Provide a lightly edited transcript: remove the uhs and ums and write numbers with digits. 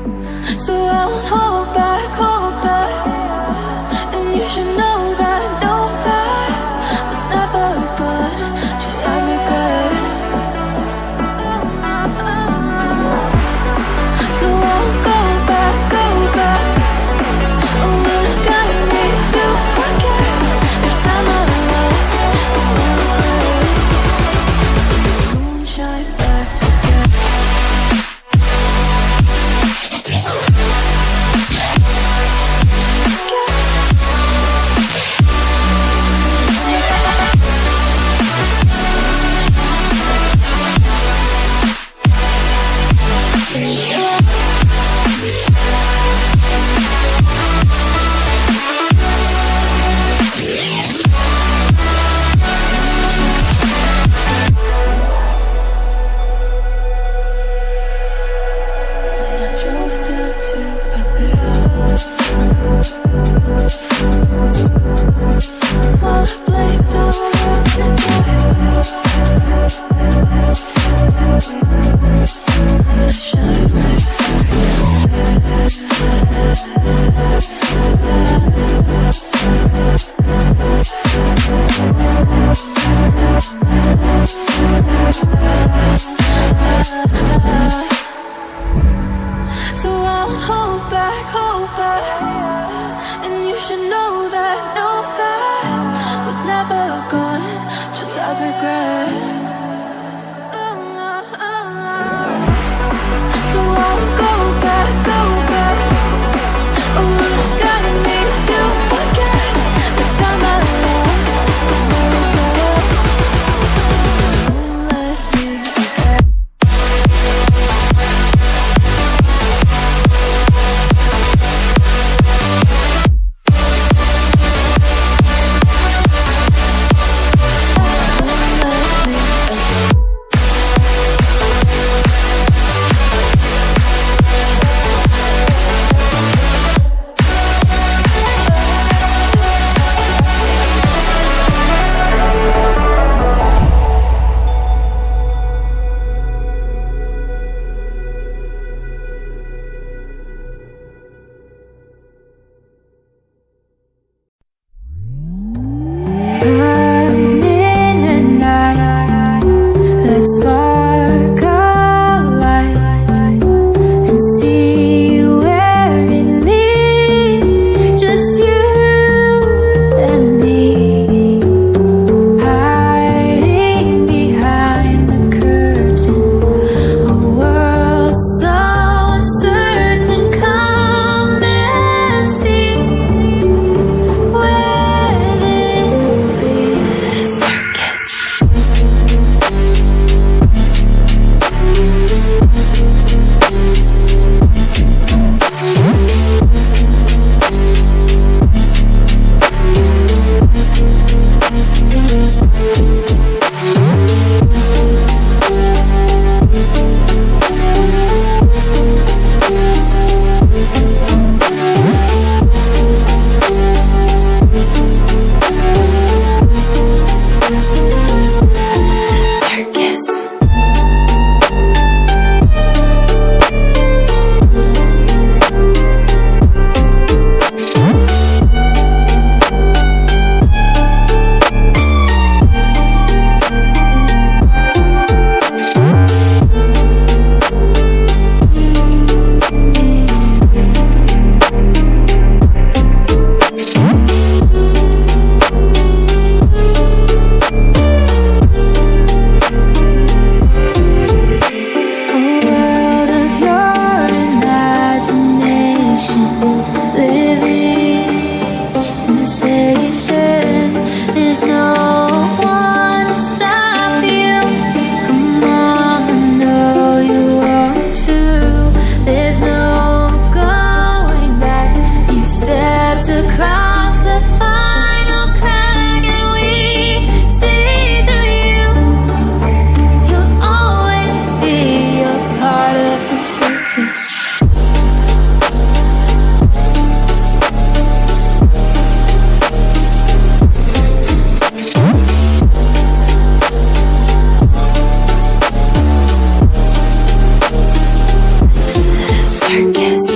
So I won't hold back, and you should know that what's never good, just have regrets. So I won't go back, oh, but I gotta need to forget the time I lost, moonshine back again. So I won't hold back, and you should know that what's never gone, just have regrets. So I won't go back, oh, but I gotta need to forget the time I lost, won't let me forget. darkest